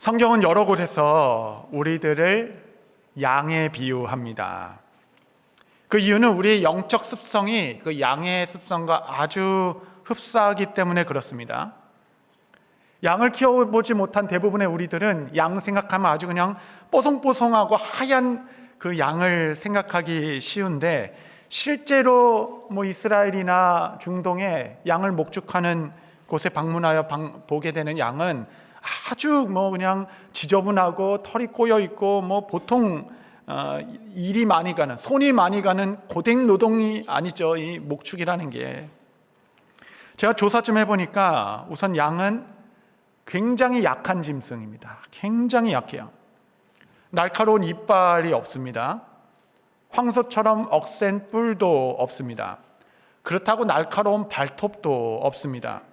성경은 여러 곳에서 우리들을 양에 비유합니다. 그 이유는 우리의 영적 습성이 그 양의 습성과 아주 흡사하기 때문에 그렇습니다. 양을 키워보지 못한 대부분의 우리들은 양 생각하면 아주 그냥 뽀송뽀송하고 하얀 그 양을 생각하기 쉬운데, 실제로 이스라엘이나 중동에 양을 목축하는 곳에 방문하여 보게 되는 양은 아주 그냥 지저분하고 털이 꼬여 있고 보통 일이 많이 가는, 손이 많이 가는 고된 노동이 아니죠, 이 목축이라는 게. 제가 조사 좀 해보니까 우선 양은 굉장히 약한 짐승입니다. 굉장히 약해요. 날카로운 이빨이 없습니다. 황소처럼 억센 뿔도 없습니다. 그렇다고 날카로운 발톱도 없습니다.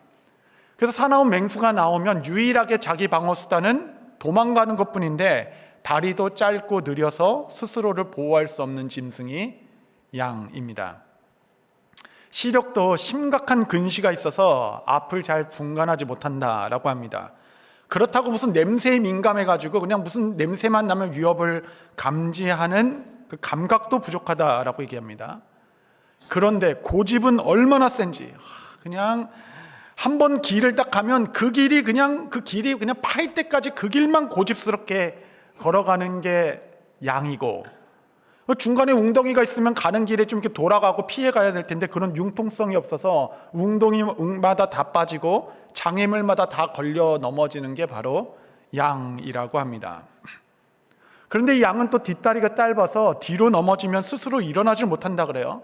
그래서 사나운 맹수가 나오면 유일하게 자기 방어 수단은 도망가는 것뿐인데, 다리도 짧고 느려서 스스로를 보호할 수 없는 짐승이 양입니다. 시력도 심각한 근시가 있어서 앞을 잘 분간하지 못한다라고 합니다. 그렇다고 무슨 냄새에 민감해가지고 그냥 무슨 냄새만 나면 위협을 감지하는 그 감각도 부족하다라고 얘기합니다. 그런데 고집은 얼마나 센지, 그냥 한번 길을 딱 가면 그 길이 그냥 파일 때까지 그 길만 고집스럽게 걸어가는 게 양이고, 중간에 웅덩이가 있으면 가는 길에 좀 이렇게 돌아가고 피해 가야 될 텐데 그런 융통성이 없어서 웅덩이마다 다 빠지고 장애물마다 다 걸려 넘어지는 게 바로 양이라고 합니다. 그런데 이 양은 또 뒷다리가 짧아서 뒤로 넘어지면 스스로 일어나질 못한다 그래요.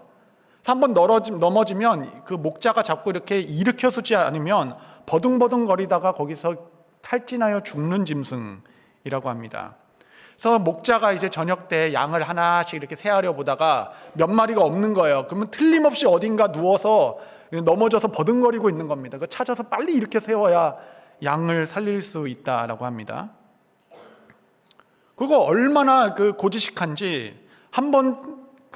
한번 넘어지면 그 목자가 자꾸 이렇게 일으켜 주지 않으면 버둥버둥 거리다가 거기서 탈진하여 죽는 짐승이라고 합니다. 그래서 목자가 이제 저녁 때 양을 하나씩 이렇게 세하려 보다가 몇 마리가 없는 거예요. 그러면 틀림없이 어딘가 누워서 넘어져서 버둥거리고 있는 겁니다. 그 찾아서 빨리 이렇게 세워야 양을 살릴 수 있다라고 합니다. 그리고 얼마나 그 고지식한지, 한번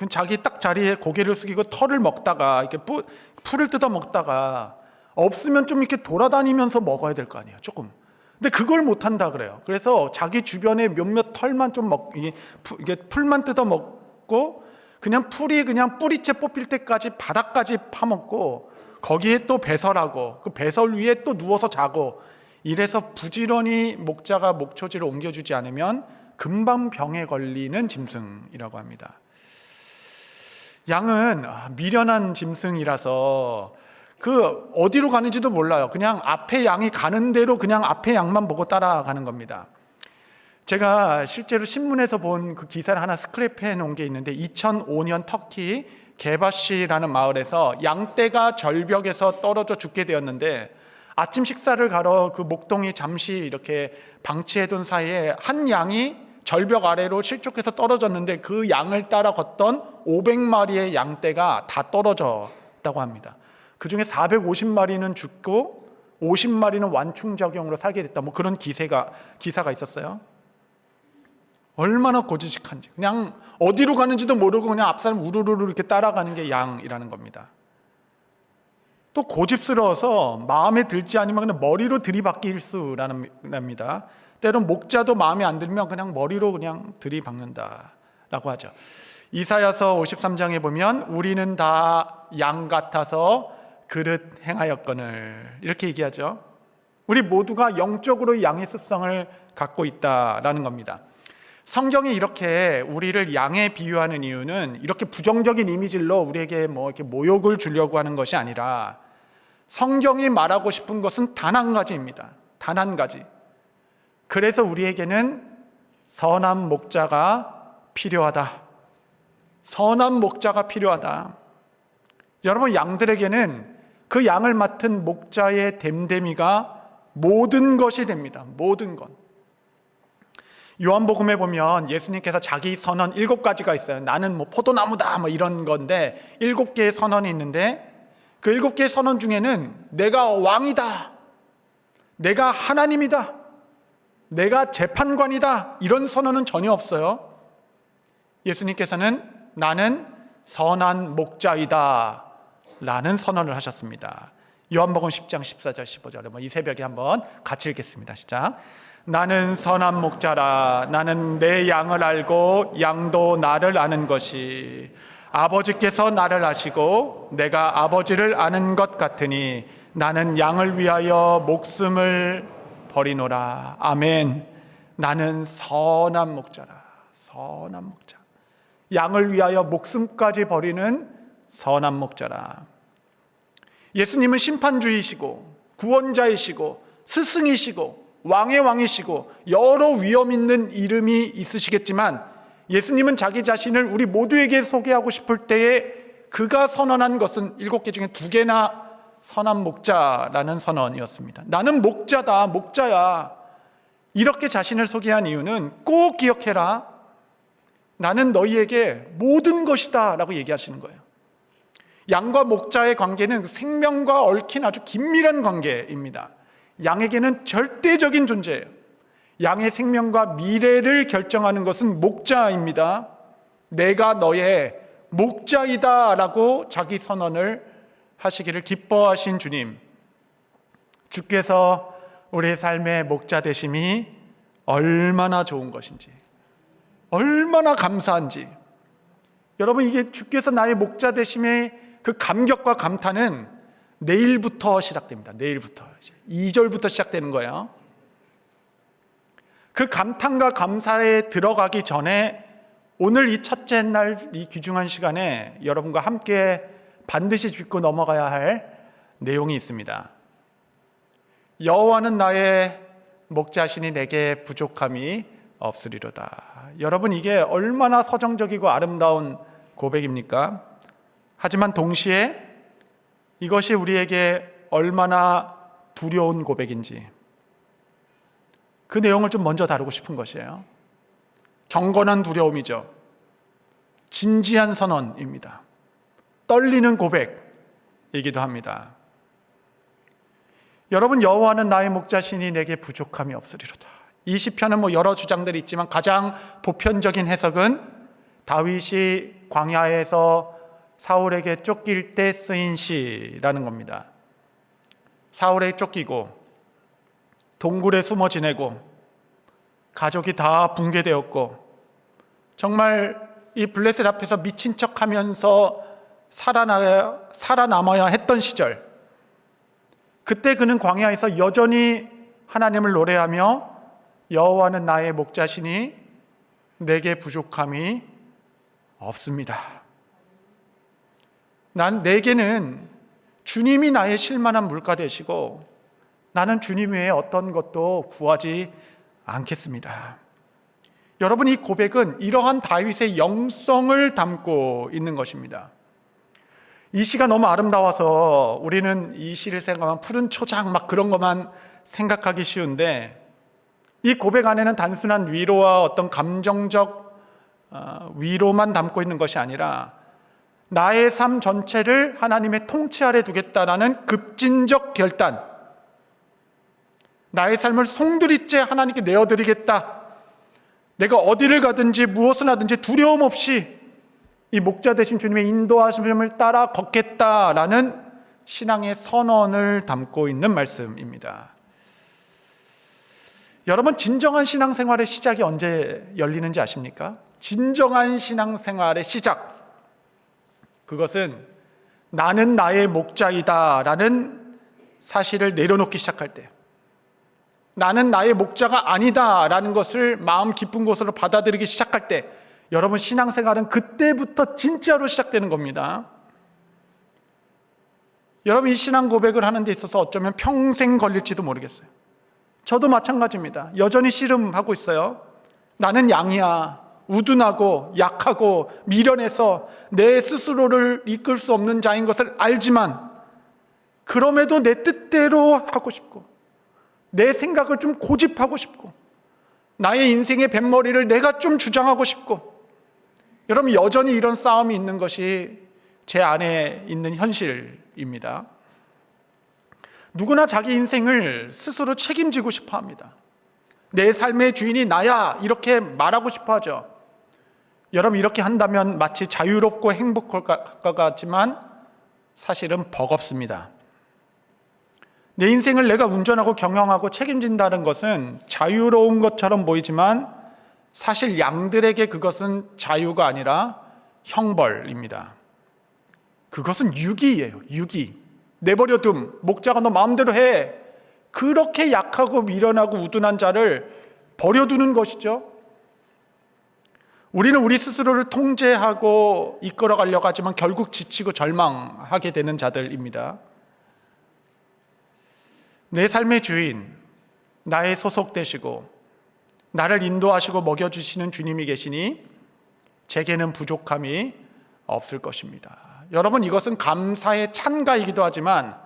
자기 딱 자리에 고개를 숙이고 털을 먹다가 이렇게 풀을 뜯어 먹다가 없으면 좀 이렇게 돌아다니면서 먹어야 될 거 아니에요, 조금. 근데 그걸 못 한다 그래요. 그래서 자기 주변에 몇몇 털만 좀 이게 풀만 뜯어 먹고, 그냥 풀이 그냥 뿌리채 뽑힐 때까지 바닥까지 파먹고, 거기에 또 배설하고 그 배설 위에 또 누워서 자고, 이래서 부지런히 목자가 목초지를 옮겨주지 않으면 금방 병에 걸리는 짐승이라고 합니다. 양은 미련한 짐승이라서 그 어디로 가는지도 몰라요. 그냥 앞에 양이 가는 대로 그냥 앞에 양만 보고 따라가는 겁니다. 제가 실제로 신문에서 본 그 기사를 하나 스크랩해 놓은 게 있는데, 2005년 터키 게바시라는 마을에서 양떼가 절벽에서 떨어져 죽게 되었는데, 아침 식사를 가러 그 목동이 잠시 이렇게 방치해둔 사이에 한 양이 절벽 아래로 실족해서 떨어졌는데, 그 양을 따라 걷던 500마리의 양떼가 다 떨어졌다고 합니다. 그 중에 450마리는 죽고 50마리는 완충작용으로 살게 됐다, 그런 기사가 있었어요. 얼마나 고지식한지, 그냥 어디로 가는지도 모르고 그냥 앞사람 우르르르 이렇게 따라가는 게 양이라는 겁니다. 또 고집스러워서 마음에 들지 않으면 그냥 머리로 들이박기 일수랍니다. 때론 목자도 마음에 안 들면 그냥 머리로 그냥 들이박는다라고 하죠. 이사야서 53장에 보면 우리는 다 양 같아서 그릇 행하였거늘, 이렇게 얘기하죠. 우리 모두가 영적으로 양의 습성을 갖고 있다라는 겁니다. 성경이 이렇게 우리를 양에 비유하는 이유는 이렇게 부정적인 이미지로 우리에게 이렇게 모욕을 주려고 하는 것이 아니라, 성경이 말하고 싶은 것은 단 한 가지입니다. 단 한 가지. 그래서 우리에게는 선한 목자가 필요하다. 선한 목자가 필요하다. 여러분, 양들에게는 그 양을 맡은 목자의 됨됨이가 모든 것이 됩니다. 모든 것. 요한복음에 보면 예수님께서 자기 선언 7가지가 있어요. 나는 포도나무다 이런 건데 7개의 선언이 있는데, 그 7개의 선언 중에는 내가 왕이다, 내가 하나님이다, 내가 재판관이다, 이런 선언은 전혀 없어요. 예수님께서는 나는 선한 목자이다 라는 선언을 하셨습니다. 요한복음 10장 14절 15절에 이 새벽에 한번 같이 읽겠습니다. 시작. 나는 선한 목자라. 나는 내 양을 알고 양도 나를 아는 것이 아버지께서 나를 아시고 내가 아버지를 아는 것 같으니 나는 양을 위하여 목숨을 버리노라. 아멘. 나는 선한 목자라. 선한 목자. 양을 위하여 목숨까지 버리는 선한 목자라. 예수님은 심판주이시고 구원자이시고 스승이시고 왕의 왕이시고 여러 위엄 있는 이름이 있으시겠지만 예수님은 자기 자신을 우리 모두에게 소개하고 싶을 때에 그가 선언한 것은 7개 중에 2개나 선한 목자라는 선언이었습니다. 나는 목자다, 목자야. 이렇게 자신을 소개한 이유는 꼭 기억해라. 나는 너희에게 모든 것이다 라고 얘기하시는 거예요. 양과 목자의 관계는 생명과 얽힌 아주 긴밀한 관계입니다. 양에게는 절대적인 존재예요. 양의 생명과 미래를 결정하는 것은 목자입니다. 내가 너의 목자이다 라고 자기 선언을 하시기를 기뻐하신 주님, 주께서 우리의 삶의 목자 되심이 얼마나 좋은 것인지, 얼마나 감사한지. 여러분, 이게 주께서 나의 목자 되심의 그 감격과 감탄은 내일부터 시작됩니다. 내일부터 2절부터 시작되는 거예요. 그 감탄과 감사에 들어가기 전에 오늘 이 첫째 날 이 귀중한 시간에 여러분과 함께 반드시 짚고 넘어가야 할 내용이 있습니다. 여호와는 나의 목자시니 내게 부족함이 없으리로다. 여러분, 이게 얼마나 서정적이고 아름다운 고백입니까? 하지만 동시에 이것이 우리에게 얼마나 두려운 고백인지 그 내용을 좀 먼저 다루고 싶은 것이에요. 경건한 두려움이죠. 진지한 선언입니다. 떨리는 고백이기도 합니다. 여러분, 여호와는 나의 목자시니 내게 부족함이 없으리로다. 이 시편은 여러 주장들이 있지만 가장 보편적인 해석은 다윗이 광야에서 사울에게 쫓길 때 쓰인 시라는 겁니다. 사울에 쫓기고 동굴에 숨어 지내고 가족이 다 붕괴되었고 정말 이 블레셋 앞에서 미친 척하면서 살아남아야 했던 시절, 그때 그는 광야에서 여전히 하나님을 노래하며 여호와는 나의 목자시니 내게 부족함이 없습니다. 내게는 주님이 나의 쉴만한 물가 되시고 나는 주님 외에 어떤 것도 구하지 않겠습니다. 여러분, 이 고백은 이러한 다윗의 영성을 담고 있는 것입니다. 이 시가 너무 아름다워서 우리는 이 시를 생각하면 푸른 초장 막 그런 것만 생각하기 쉬운데 이 고백 안에는 단순한 위로와 어떤 감정적 위로만 담고 있는 것이 아니라 나의 삶 전체를 하나님의 통치 아래 두겠다라는 급진적 결단, 나의 삶을 송두리째 하나님께 내어드리겠다, 내가 어디를 가든지 무엇을 하든지 두려움 없이 이 목자 되신 주님의 인도하심을 따라 걷겠다라는 신앙의 선언을 담고 있는 말씀입니다. 여러분, 진정한 신앙생활의 시작이 언제 열리는지 아십니까? 진정한 신앙생활의 시작, 그것은 나는 나의 목자이다 라는 사실을 내려놓기 시작할 때, 나는 나의 목자가 아니다 라는 것을 마음 깊은 곳으로 받아들이기 시작할 때, 여러분, 신앙생활은 그때부터 진짜로 시작되는 겁니다. 여러분, 이 신앙 고백을 하는 데 있어서 어쩌면 평생 걸릴지도 모르겠어요. 저도 마찬가지입니다. 여전히 씨름하고 있어요. 나는 양이야. 우둔하고 약하고 미련해서 내 스스로를 이끌 수 없는 자인 것을 알지만 그럼에도 내 뜻대로 하고 싶고 내 생각을 좀 고집하고 싶고 나의 인생의 뱃머리를 내가 좀 주장하고 싶고, 여러분, 여전히 이런 싸움이 있는 것이 제 안에 있는 현실입니다. 누구나 자기 인생을 스스로 책임지고 싶어 합니다. 내 삶의 주인이 나야 이렇게 말하고 싶어 하죠. 여러분, 이렇게 한다면 마치 자유롭고 행복할 것 같지만 사실은 버겁습니다. 내 인생을 내가 운전하고 경영하고 책임진다는 것은 자유로운 것처럼 보이지만 사실 양들에게 그것은 자유가 아니라 형벌입니다. 그것은 유기예요. 유기. 내버려둠. 목자가 너 마음대로 해. 그렇게 약하고 미련하고 우둔한 자를 버려두는 것이죠. 우리는 우리 스스로를 통제하고 이끌어가려고 하지만 결국 지치고 절망하게 되는 자들입니다. 내 삶의 주인, 나의 소속 되시고 나를 인도하시고 먹여주시는 주님이 계시니 제게는 부족함이 없을 것입니다. 여러분, 이것은 감사의 찬가이기도 하지만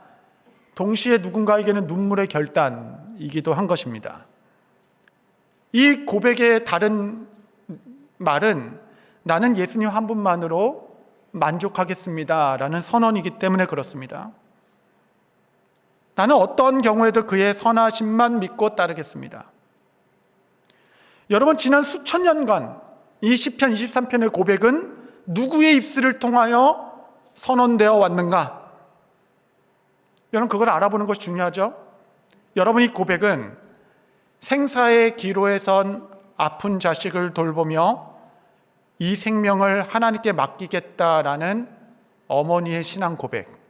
동시에 누군가에게는 눈물의 결단이기도 한 것입니다. 이 고백의 다른 말은 나는 예수님 한 분만으로 만족하겠습니다 라는 선언이기 때문에 그렇습니다. 나는 어떤 경우에도 그의 선하심만 믿고 따르겠습니다. 여러분, 지난 수천 년간 이 시편 23편의 고백은 누구의 입술을 통하여 선언되어 왔는가? 여러분, 그걸 알아보는 것이 중요하죠. 여러분, 이 고백은 생사의 기로에 선 아픈 자식을 돌보며 이 생명을 하나님께 맡기겠다라는 어머니의 신앙 고백,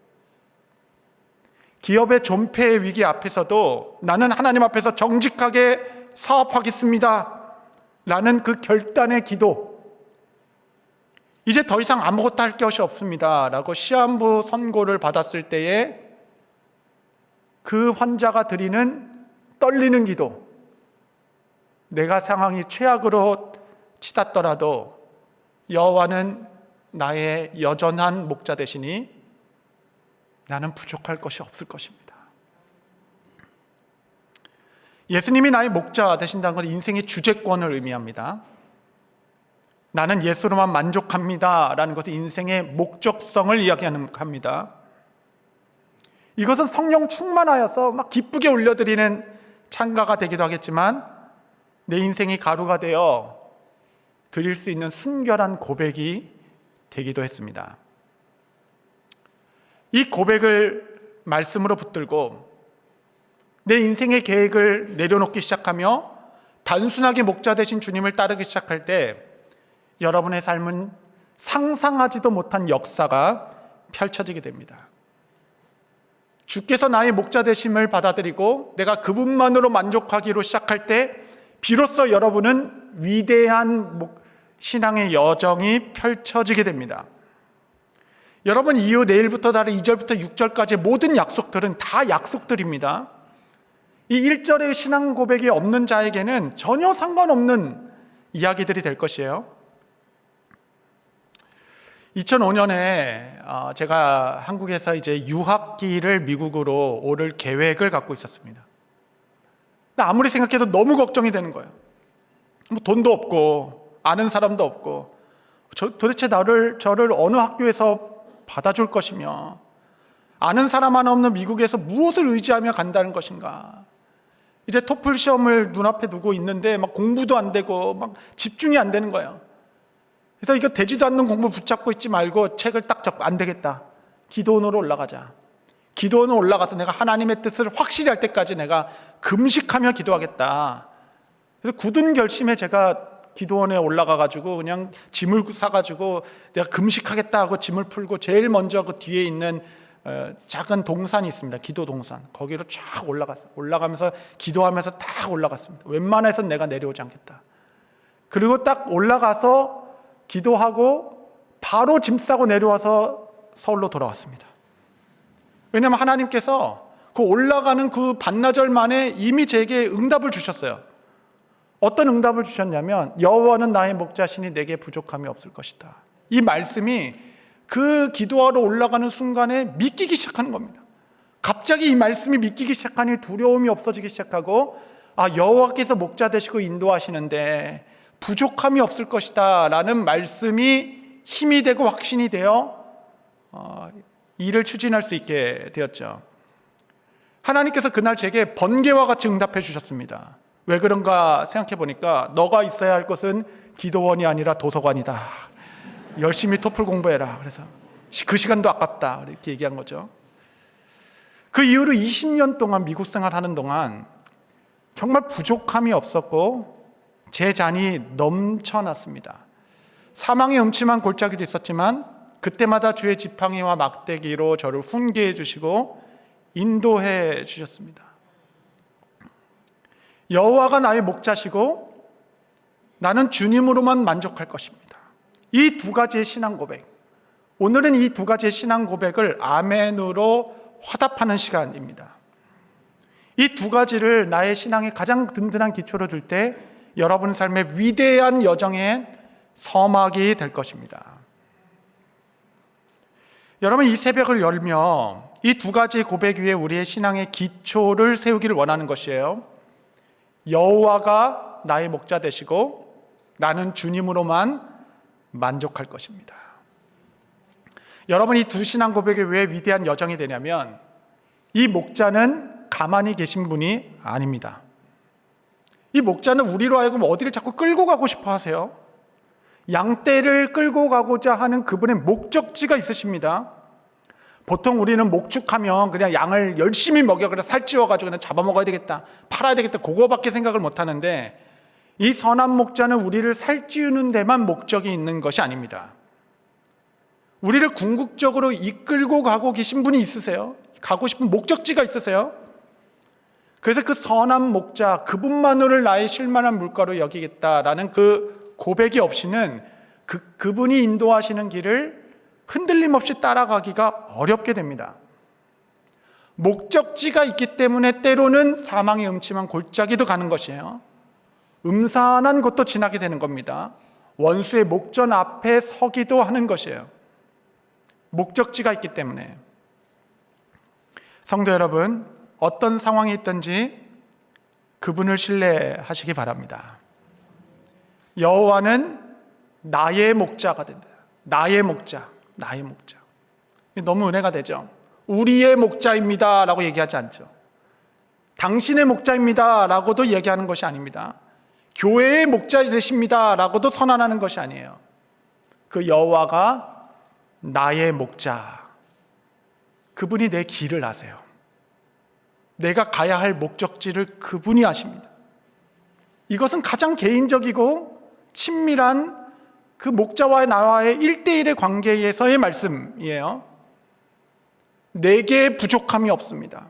기업의 존폐의 위기 앞에서도 나는 하나님 앞에서 정직하게 사업하겠습니다 라는 그 결단의 기도, 이제 더 이상 아무것도 할 것이 없습니다 라고 시한부 선고를 받았을 때에 그 환자가 드리는 떨리는 기도, 내가 상황이 최악으로 치닫더라도 여호와는 나의 여전한 목자 되시니 나는 부족할 것이 없을 것입니다. 예수님이 나의 목자 되신다는 건 인생의 주재권을 의미합니다. 나는 예수로만 만족합니다 라는 것은 인생의 목적성을 이야기합니다. 이것은 성령 충만하여서 막 기쁘게 올려드리는 찬가가 되기도 하겠지만 내 인생이 가루가 되어 드릴 수 있는 순결한 고백이 되기도 했습니다. 이 고백을 말씀으로 붙들고 내 인생의 계획을 내려놓기 시작하며 단순하게 목자 되신 주님을 따르기 시작할 때 여러분의 삶은 상상하지도 못한 역사가 펼쳐지게 됩니다. 주께서 나의 목자 되심을 받아들이고 내가 그분만으로 만족하기로 시작할 때 비로소 여러분은 위대한 신앙의 여정이 펼쳐지게 됩니다. 여러분, 이후 내일부터 다른 2절부터 6절까지의 모든 약속들은 다 약속들입니다. 이 1절의 신앙 고백이 없는 자에게는 전혀 상관없는 이야기들이 될 것이에요. 2005년에 제가 한국에서 이제 유학기를 미국으로 오를 계획을 갖고 있었습니다. 근데 아무리 생각해도 너무 걱정이 되는 거예요. 뭐 돈도 없고 아는 사람도 없고 도대체 저를 어느 학교에서 받아줄 것이며 아는 사람 하나 없는 미국에서 무엇을 의지하며 간다는 것인가. 이제 토플 시험을 눈앞에 두고 있는데 막 공부도 안 되고 막 집중이 안 되는 거예요. 그래서 이거 되지도 않는 공부 붙잡고 있지 말고 책을 딱 잡고 안 되겠다. 기도원으로 올라가자. 기도원으로 올라가서 내가 하나님의 뜻을 확실히 할 때까지 내가 금식하며 기도하겠다. 그래서 굳은 결심에 제가 기도원에 올라가가지고 그냥 짐을 싸가지고 내가 금식하겠다 하고 짐을 풀고 제일 먼저 그 뒤에 있는 작은 동산이 있습니다. 기도 동산. 거기로 쫙 올라갔어요. 올라가면서 기도하면서 딱 올라갔습니다. 웬만해선 내가 내려오지 않겠다. 그리고 딱 올라가서 기도하고 바로 짐 싸고 내려와서 서울로 돌아왔습니다. 왜냐하면 하나님께서 그 올라가는 그 반나절 만에 이미 제게 응답을 주셨어요. 어떤 응답을 주셨냐면 여호와는 나의 목자시니 내게 부족함이 없을 것이다. 이 말씀이 그 기도하러 올라가는 순간에 믿기기 시작하는 겁니다. 갑자기 이 말씀이 믿기기 시작하니 두려움이 없어지기 시작하고 여호와께서 목자 되시고 인도하시는데 부족함이 없을 것이다 라는 말씀이 힘이 되고 확신이 되어 일을 추진할 수 있게 되었죠. 하나님께서 그날 제게 번개와 같이 응답해 주셨습니다. 왜 그런가 생각해 보니까 너가 있어야 할 곳은 기도원이 아니라 도서관이다. 열심히 토플 공부해라. 그래서 그 시간도 아깝다 이렇게 얘기한 거죠. 그 이후로 20년 동안 미국 생활하는 동안 정말 부족함이 없었고 제 잔이 넘쳐났습니다. 사망의 음침한 골짜기도 있었지만 그때마다 주의 지팡이와 막대기로 저를 훈계해 주시고 인도해 주셨습니다. 여호와가 나의 목자시고 나는 주님으로만 만족할 것입니다. 이 두 가지의 신앙 고백, 오늘은 이 두 가지의 신앙 고백을 아멘으로 화답하는 시간입니다. 이 두 가지를 나의 신앙의 가장 든든한 기초로 둘 때 여러분 삶의 위대한 여정의 서막이 될 것입니다. 여러분, 이 새벽을 열며 이 두 가지 고백 위에 우리의 신앙의 기초를 세우기를 원하는 것이에요. 여호와가 나의 목자 되시고 나는 주님으로만 만족할 것입니다. 여러분, 이 두 신앙 고백이 왜 위대한 여정이 되냐면 이 목자는 가만히 계신 분이 아닙니다. 이 목자는 우리로 하여금 어디를 자꾸 끌고 가고 싶어 하세요. 양떼를 끌고 가고자 하는 그분의 목적지가 있으십니다. 보통 우리는 목축하면 그냥 양을 열심히 먹여 그래 살찌워가지고 그냥 잡아먹어야 되겠다, 팔아야 되겠다, 그거밖에 생각을 못 하는데 이 선한 목자는 우리를 살찌우는 데만 목적이 있는 것이 아닙니다. 우리를 궁극적으로 이끌고 가고 계신 분이 있으세요. 가고 싶은 목적지가 있으세요. 그래서 그 선한 목자, 그분만을 나의 실만한 물가로 여기겠다라는 그 고백이 없이는 그분이 인도하시는 길을 흔들림 없이 따라가기가 어렵게 됩니다. 목적지가 있기 때문에 때로는 사망의 음침한 골짜기도 가는 것이에요. 음산한 곳도 지나게 되는 겁니다. 원수의 목전 앞에 서기도 하는 것이에요. 목적지가 있기 때문에. 성도 여러분, 어떤 상황이 있든지 그분을 신뢰하시기 바랍니다. 여호와는 나의 목자가 된다. 나의 목자, 나의 목자. 너무 은혜가 되죠. 우리의 목자입니다 라고 얘기하지 않죠. 당신의 목자입니다 라고도 얘기하는 것이 아닙니다. 교회의 목자 되십니다 라고도 선언하는 것이 아니에요. 그 여호와가 나의 목자, 그분이 내 길을 아세요. 내가 가야 할 목적지를 그분이 아십니다. 이것은 가장 개인적이고 친밀한 그 목자와 나와의 1대1의 관계에서의 말씀이에요. 내게 부족함이 없습니다.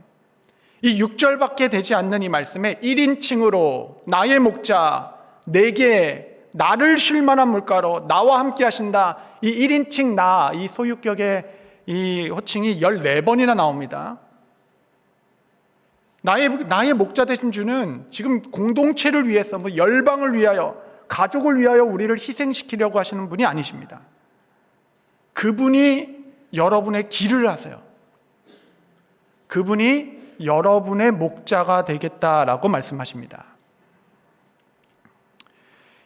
이 6절밖에 되지 않는 이 말씀에 1인칭으로 나의 목자, 내게 나를 쉴만한 물가로 나와 함께 하신다. 이 1인칭 나, 이 소유격의 이 호칭이 14번이나 나옵니다. 나의 목자 되신 주는 지금 공동체를 위해서, 열방을 위하여, 가족을 위하여 우리를 희생시키려고 하시는 분이 아니십니다. 그분이 여러분의 길을 하세요. 그분이 여러분의 목자가 되겠다라고 말씀하십니다.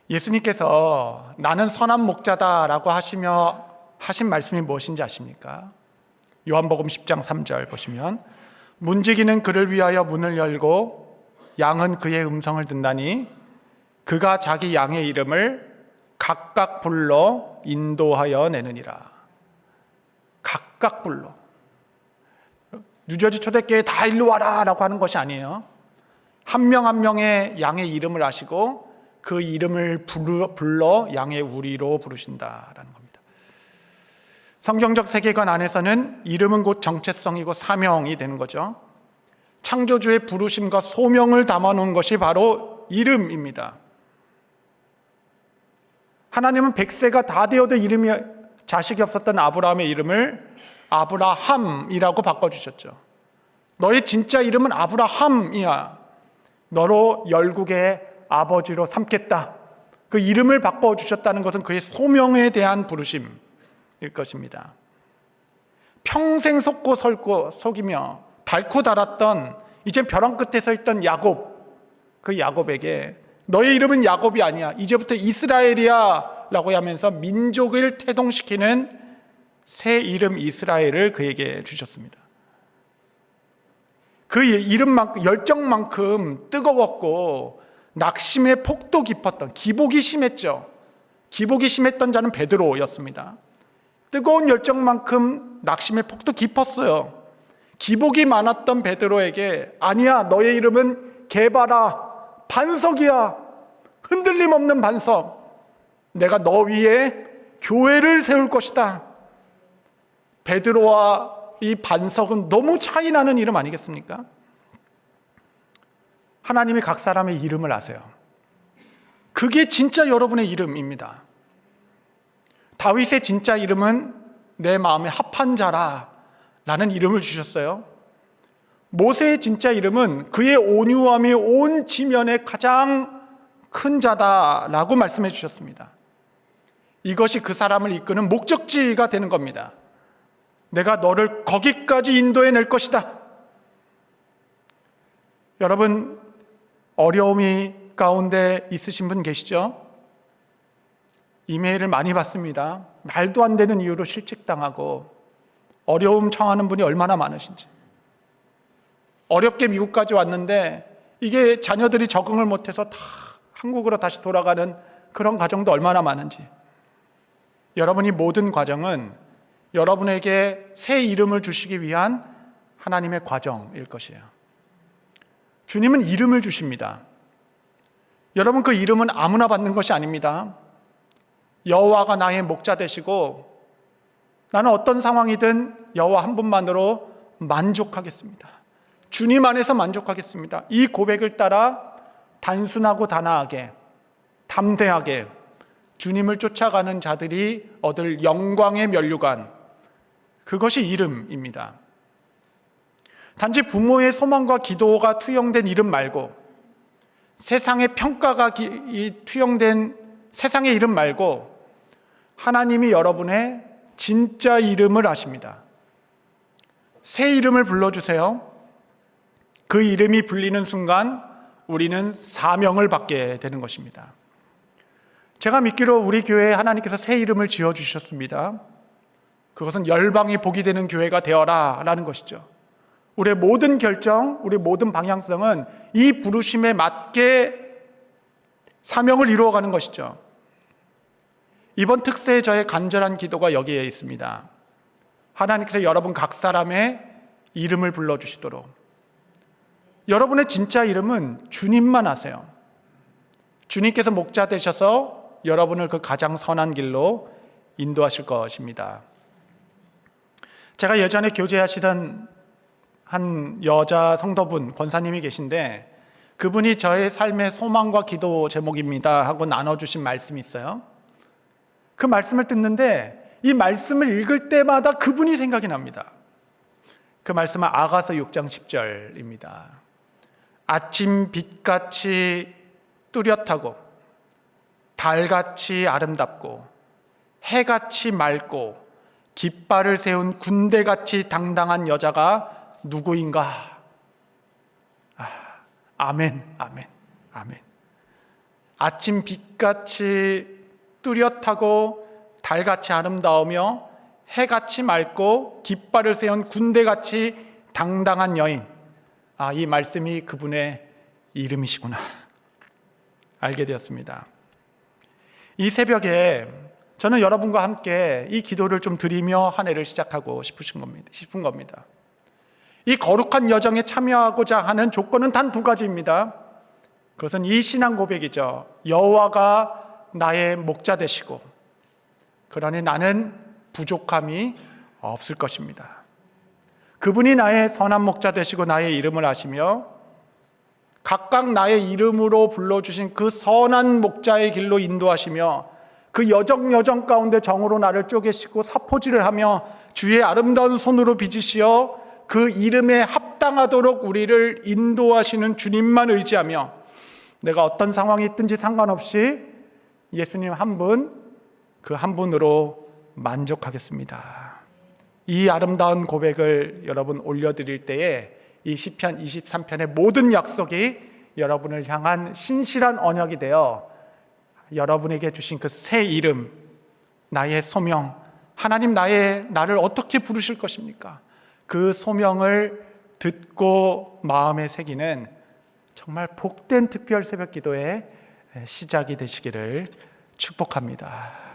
예수님께서 나는 선한 목자다라고 하신 말씀이 무엇인지 아십니까? 요한복음 10장 3절 보시면 문지기는 그를 위하여 문을 열고 양은 그의 음성을 듣나니 그가 자기 양의 이름을 각각 불러 인도하여 내느니라. 각각 불러. 뉴저지 초대교회 다 일로 와라 라고 하는 것이 아니에요. 한 명 한 명의 양의 이름을 아시고 그 이름을 불러 양의 우리로 부르신다라는 겁니다. 성경적 세계관 안에서는 이름은 곧 정체성이고 사명이 되는 거죠. 창조주의 부르심과 소명을 담아놓은 것이 바로 이름입니다. 하나님은 100세가 다 되어도 자식이 없었던 아브라함의 이름을 아브라함이라고 바꿔주셨죠. 너의 진짜 이름은 아브라함이야. 너로 열국의 아버지로 삼겠다. 그 이름을 바꿔주셨다는 것은 그의 소명에 대한 부르심일 것입니다. 평생 속고 속이며 닳고 닳았던 이제 벼랑 끝에 서 있던 야곱, 그 야곱에게 너의 이름은 야곱이 아니야. 이제부터 이스라엘이야 라고 하면서 민족을 태동시키는 새 이름 이스라엘을 그에게 주셨습니다. 그 이름만큼, 열정만큼 뜨거웠고 낙심의 폭도 깊었던, 기복이 심했죠. 기복이 심했던 자는 베드로였습니다. 뜨거운 열정만큼 낙심의 폭도 깊었어요. 기복이 많았던 베드로에게 아니야, 너의 이름은 게바라, 반석이야, 흔들림 없는 반석, 내가 너 위에 교회를 세울 것이다. 베드로와 이 반석은 너무 차이 나는 이름 아니겠습니까? 하나님이 각 사람의 이름을 아세요. 그게 진짜 여러분의 이름입니다. 다윗의 진짜 이름은 내 마음에 합한 자라 라는 이름을 주셨어요. 모세의 진짜 이름은 그의 온유함이 온 지면에 가장 큰 자다라고 말씀해 주셨습니다. 이것이 그 사람을 이끄는 목적지가 되는 겁니다. 내가 너를 거기까지 인도해 낼 것이다. 여러분, 어려움이 가운데 있으신 분 계시죠? 이메일을 많이 받습니다. 말도 안 되는 이유로 실직당하고 어려움 청하는 분이 얼마나 많으신지. 어렵게 미국까지 왔는데 이게 자녀들이 적응을 못해서 다 한국으로 다시 돌아가는 그런 과정도 얼마나 많은지. 여러분이 모든 과정은 여러분에게 새 이름을 주시기 위한 하나님의 과정일 것이에요. 주님은 이름을 주십니다. 여러분, 그 이름은 아무나 받는 것이 아닙니다. 여호와가 나의 목자 되시고 나는 어떤 상황이든 여호와 한 분만으로 만족하겠습니다. 주님 안에서 만족하겠습니다. 이 고백을 따라 단순하고 단아하게, 담대하게 주님을 쫓아가는 자들이 얻을 영광의 면류관, 그것이 이름입니다. 단지 부모의 소망과 기도가 투영된 이름 말고, 세상의 평가가 투영된 세상의 이름 말고, 하나님이 여러분의 진짜 이름을 아십니다. 새 이름을 불러주세요. 그 이름이 불리는 순간 우리는 사명을 받게 되는 것입니다. 제가 믿기로 우리 교회에 하나님께서 새 이름을 지어주셨습니다. 그것은 열방이 복이 되는 교회가 되어라 라는 것이죠. 우리의 모든 결정, 우리의 모든 방향성은 이 부르심에 맞게 사명을 이루어가는 것이죠. 이번 특세에 저의 간절한 기도가 여기에 있습니다. 하나님께서 여러분 각 사람의 이름을 불러주시도록. 여러분의 진짜 이름은 주님만 아세요. 주님께서 목자 되셔서 여러분을 그 가장 선한 길로 인도하실 것입니다. 제가 예전에 교제하시던 한 여자 성도분, 권사님이 계신데 그분이 저의 삶의 소망과 기도 제목입니다 하고 나눠주신 말씀이 있어요. 그 말씀을 듣는데 이 말씀을 읽을 때마다 그분이 생각이 납니다. 그 말씀은 아가서 6장 10절입니다. 아침 빛같이 뚜렷하고 달같이 아름답고 해같이 맑고 깃발을 세운 군대같이 당당한 여자가 누구인가? 아멘, 아멘, 아멘. 아침 빛같이 뚜렷하고 달같이 아름다우며 해같이 맑고 깃발을 세운 군대같이 당당한 여인. 이 말씀이 그분의 이름이시구나 알게 되었습니다. 이 새벽에 저는 여러분과 함께 이 기도를 좀 드리며 한 해를 시작하고 싶은 겁니다. 이 거룩한 여정에 참여하고자 하는 조건은 단 두 가지입니다. 그것은 이 신앙 고백이죠. 여호와가 나의 목자 되시고 그러니 나는 부족함이 없을 것입니다. 그분이 나의 선한 목자 되시고 나의 이름을 아시며 각각 나의 이름으로 불러주신 그 선한 목자의 길로 인도하시며 그 여정 가운데 정으로 나를 쪼개시고 사포질을 하며 주의 아름다운 손으로 빚으시어 그 이름에 합당하도록 우리를 인도하시는 주님만 의지하며 내가 어떤 상황이 있든지 상관없이 예수님 한 분, 그 한 분으로 만족하겠습니다. 이 아름다운 고백을 여러분 올려드릴 때에 이 시편 23편의 모든 약속이 여러분을 향한 신실한 언약이 되어 여러분에게 주신 그 새 이름, 나의 소명, 하나님 나를 어떻게 부르실 것입니까? 그 소명을 듣고 마음에 새기는 정말 복된 특별 새벽 기도의 시작이 되시기를 축복합니다.